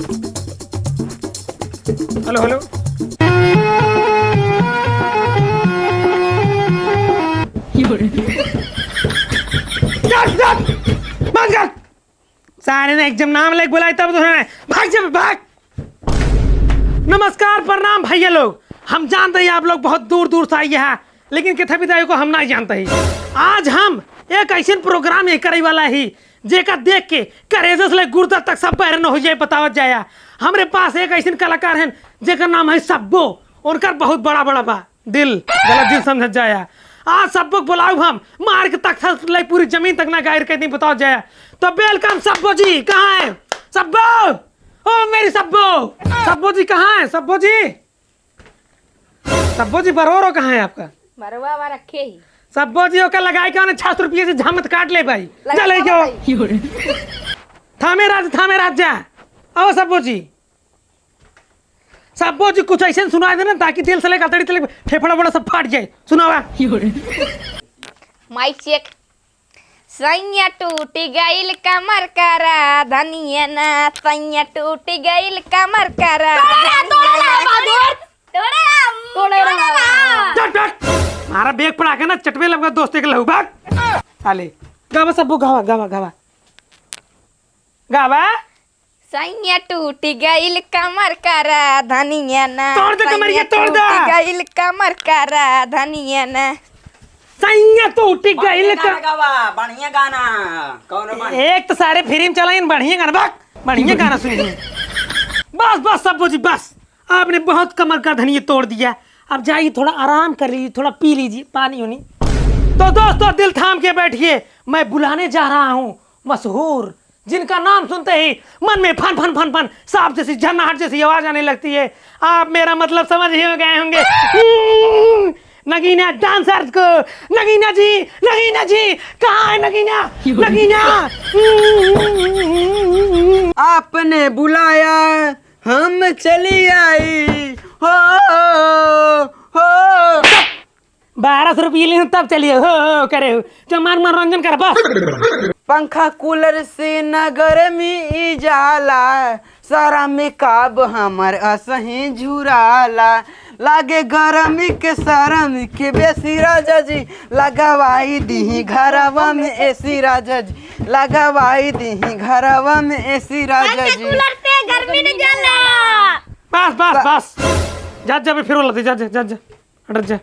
Hello hello. सारे ने एकदम नाम लेके बुलाया तब तो भाग जा भाग। नमस्कार प्रणाम भैया लोग, हम जानते हैं आप लोग बहुत दूर दूर से आइए हैं, लेकिन किथे विदाई को हम नहीं जानते ही। आज हम एक ऐसे प्रोग्राम ये करे वाला ही जेका देख के करेजे से गुर्दा तक सब बैरन हो जाए बतावत जाया। हमारे पास एक ऐसे कलाकार हैं जेका नाम है सब्बो, उनका बहुत बड़ा बड़ा बा दिल, गलत दिल समझ जाया। आज सब्बो बुलाओ हम मार के तक ले पूरी जमीन तक ना गायर के नहीं बताओ जाया। तो वेलकम सब्बो जी, कहाँ है सब्बो? ओ मेरी सब्बो, सब्बो जी कहाँ है सब्बो जी? सब्बो जी बरोरो कहाँ है आपका? बरवा वा रखे ही सब्बो जी ओका लगाए के 600 रुपये से झामत काट ले भाई। चले क्यों थामे राज जा। आओ सब्बो जी, सब्बो जी कुछ ऐसे सुना देना ताकि दिल से लेकर तड़ी तले फेफड़ा बड़ा सब फाट जाए। सुनावा माइक चेक। सैया टूट गइल कमर करा धनिया ना, सैया टूट गइल कमर करा। मारा बेग पड़ा के ना चटवे लगा दोस्ते के लहू भाग साले। गावा सब्बो गावा गावा गावा गावा। सैया टूट गइल कमर करा धनिया ना, तोड़ दे कमर ये तोड़ दे। गइल कमर करा धनिया ना। सैया टूट गइल गावा बढ़िया गाना कौन एक तो सारे फ्री में चलाइन बढ़िया गाना भाग, बढ़िया गाना सुनिए। बस बस सब्बो जी बस, आपने बहुत कमर का धनिया तोड़ दिया। अब जाइए थोड़ा आराम कर लीजिए, थोड़ा पी लीजिए पानी उनी। तो दोस्तों दिल थाम के बैठिए, मैं बुलाने जा रहा हूँ मशहूर, जिनका नाम सुनते ही मन में फन फन फन फन सांप जैसी झरनाहट जैसी आवाज आने लगती है। आप मेरा मतलब समझ ही गए होंगे। नगीना डांसर को, नगीना जी कहाँ है नगीना? नगीना आपने बुलाया हम चली आई हो 1200 रुपये लिए तब चलिए हो करे तो मनोरंजन कर बस। पंखा कूलर से न गर्मी जाला, सारा मेकअप हमर असही झुराला। लागे गरमी के शरम के बेसी राजा जी, लगवाई दी घरवा में एसी राजा जी, लगवाई दी घरवा में एसी राजा जी। गर्मी नहीं जाला। बस बस बस जा फिर बोलते जा हट जा।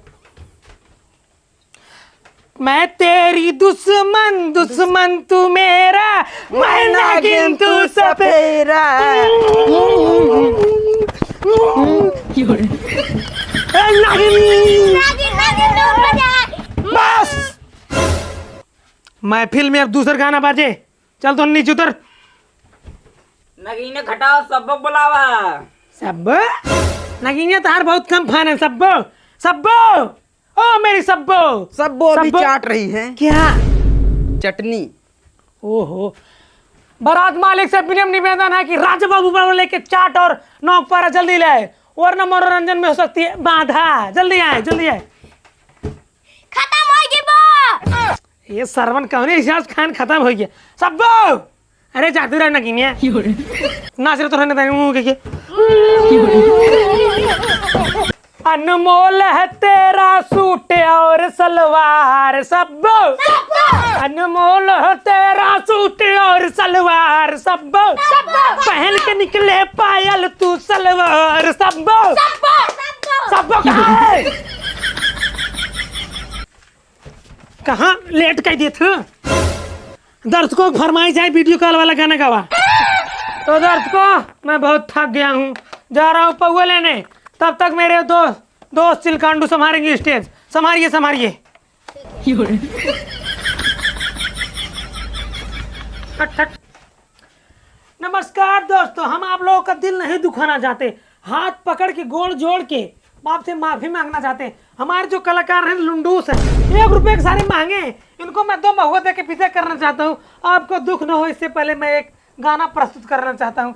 मैं तेरी दुश्मन दुश्मन तू मेरा, मैं नागिन तू सपेरा। बस महफिल में अब दूसरा गाना बाजे। चल तो नीचे उतर। नगीने घटाओ सब बुलावा। सब नगीने तार बहुत कम फैन है। सब्बो ओ मेरी सब्बो। सब्बो अभी चाट रही है क्या? चटनी। ओहो, बारात मालिक से विनम्र निवेदन है कि राजा बाबू बाबू लेके चाट और नौक पारा जल्दी लाए, वरना मनोरंजन में हो सकती है बाधा। जल्दी आए खत्म हो गई बा। ये सरवन कौन है? खान खत्म हो गया। सब्बो अरे जादू रहा नगीनिया नाच रहे तो रहने मुंह के अनमोल है तेरा सूट और सलवार सब्बो, अनमोल है तेरा सूट और सलवार सब्बो, पहन के निकले पायल तू सलवार सब्बो। सब्बो कहाँ लेट कर दिए थे? दर्शकों को फरमाई जाए वीडियो कॉल वाला गाना गावा। तो दर्शकों मैं बहुत थक गया हूँ, जा रहा हूँ पौवा लेने। तब तक मेरे दोस्त चिलकांडू संभालेंगे स्टेज। संभारिए नमस्कार दोस्तों, हम आप लोगों का दिल नहीं दुखाना चाहते, हाथ पकड़ के गोड़ जोड़ के आपसे माफी मांगना चाहते हैं। हमारे जो कलाकार हैं लुंडूस हैं, 1 रुपए के सारे मांगे, इनको मैं 2 महुआ दे के पीछे करना चाहता हूँ। आपको दुख न हो इससे पहले मैं एक गाना प्रस्तुत करना चाहता हूँ।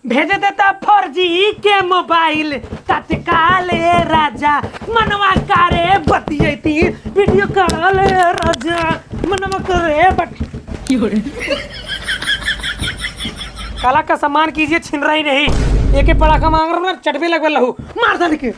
भेज देता 4G के मोबाइल तत्काल राजा, मनवा करे बतियती वीडियो कॉल राजा, मनवा करे काला का सम्मान कीजिए, छिन रही नहीं। एक पड़ाका मांग रहा हूँ ना, चटवे लगवा लहू मार दे के।